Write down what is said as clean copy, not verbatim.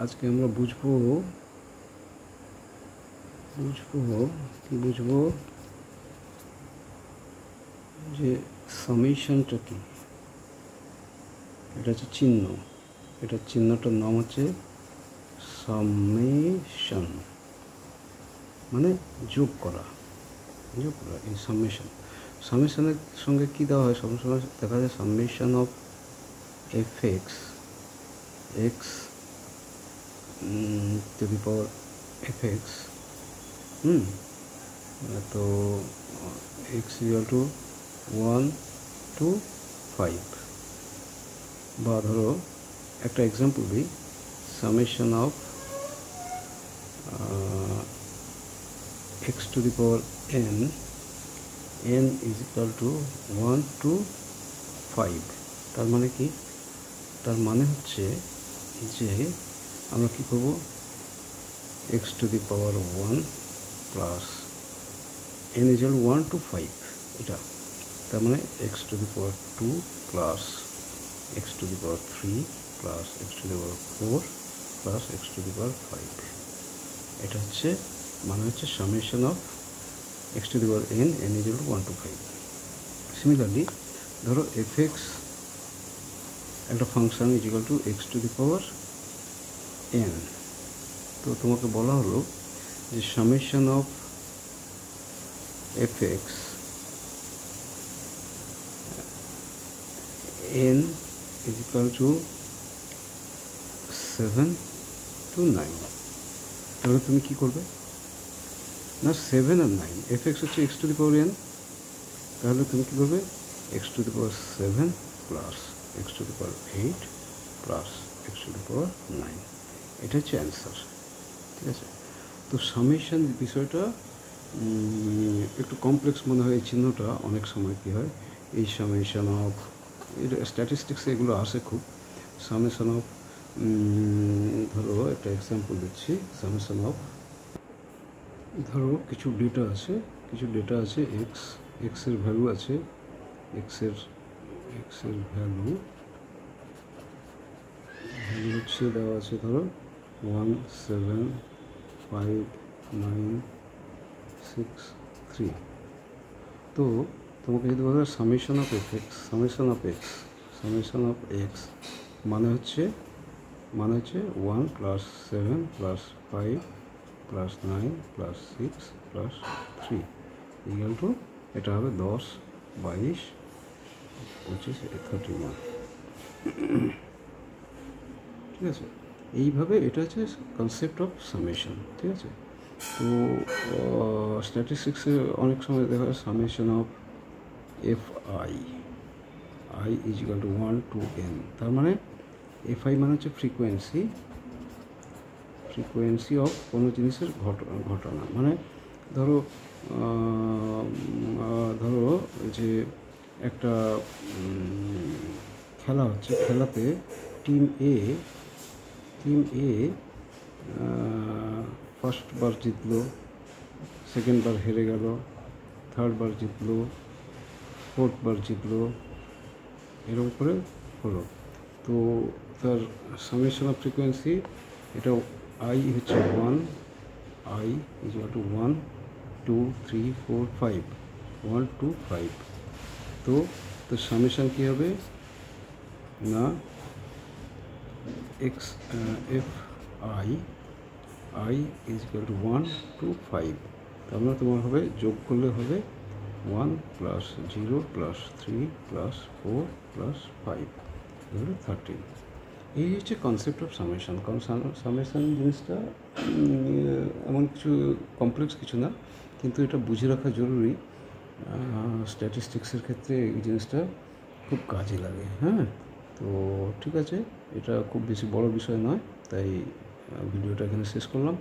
আজকে আমরা বুঝবো যে সামেশনটা কি। এটা হচ্ছে চিহ্ন, এটা চিহ্নটার নাম হচ্ছে সামেশন, মানে যোগ করা। এই সামেশনের সঙ্গে কী দেওয়া হয়? সবসময় দেখা যায় summation of F x to the power F তো এক্স ইকুয়াল টু 1 to 5, বা ধরো একটা এক্সাম্পল দিই, summation of x to the power n is equal two 1 to 5। তার মানে কি? তার মানে হচ্ছে যে আমরা কী করবো, x to the power 1 plus n is equal 1 to 5, এটা। তার মানে x to the power 2 plus x to the power 3 plus x to the power 4 plus x to the power 5। এটা হচ্ছে মানে হচ্ছে summation of x to the power n is equal 1 to 5। Similarly ধরো f x একটা function is equal to x to the power n। তো তোমাকে বলা হলো যে summation of F x n is equal to 7 to 9। তাহলে তুমি কি করবে না, 7 আর 9, এফ এক্স হচ্ছে x to the power n, তাহলে তুমি কী করবে, x to the power 7 plus x to the power 8 plus x to the power 9। এটা হচ্ছে অ্যান্সার, ঠিক আছে। তো সামেশন বিষয়টা একটু কমপ্লেক্স মনে হয়। এই চিহ্নটা অনেক সময় কী হয়, এই সামেশন অফ, এটা স্ট্যাটিস্টিক্সে এগুলো আসে খুব। সামেশন অফ, ধরো একটা এক্সাম্পল দিচ্ছি, সামেশন অফ, ধরো কিছু ডেটা আছে এক্সের ভ্যালু আছে, এক্সের ভ্যালু হচ্ছে দেওয়া আছে ধরো 1 7 5 9 6 3। তো তোমাকে যদি বলা হয় সামেশন অফ এক্স মানে হচ্ছে 1 plus 7 plus 5 plus 9 plus 6 plus 3 equal to, এটা হবে 10 22 25 31। ঠিক আছে, এইভাবে এটা হচ্ছে কনসেপ্ট অফ সামেশন, ঠিক আছে। তো স্ট্যাটিস্টিক্সে অনেক সময় দেখা যায় summation of F I is equal two 1 to n। তার মানে এফ আই মানে হচ্ছে ফ্রিকোয়েন্সি অফ কোনো জিনিসের ঘটনা। মানে ধরো যে একটা খেলা হচ্ছে, খেলাতে টিম এ ফার্স্ট বার জিতলো, সেকেন্ড বার হেরে গেল, থার্ড বার জিতলো, ফোর্থ বার জিতলো, এরকম করে হলো। তো তার সামেশন অফ ফ্রিকোয়েন্সি, এটা আই হচ্ছে 1, আই ইজ ইকুয়াল টু 1 2 3 4 5, 1 2 5। তো সামেশন কী হবে না, x F I is equal two 1 to 5। তার মানে তোমার হবে, যোগ করলে হবে 1 প্লাস 0 প্লাস 3 প্লাস 4 প্লাস 5 ধরো 13। এই হচ্ছে কনসেপ্ট অফ সামেশন। কারণ সামেশন জিনিসটা এমন কিছু কমপ্লেক্স কিছু না, কিন্তু এটা বুঝে রাখা জরুরি। স্ট্যাটিস্টিক্সের ক্ষেত্রে এই জিনিসটা খুব কাজে লাগে। হ্যাঁ, তো ঠিক আছে, এটা খুব বেশি বড় বিষয় নয়, তাই ভিডিওটা এখানে শেষ করলাম।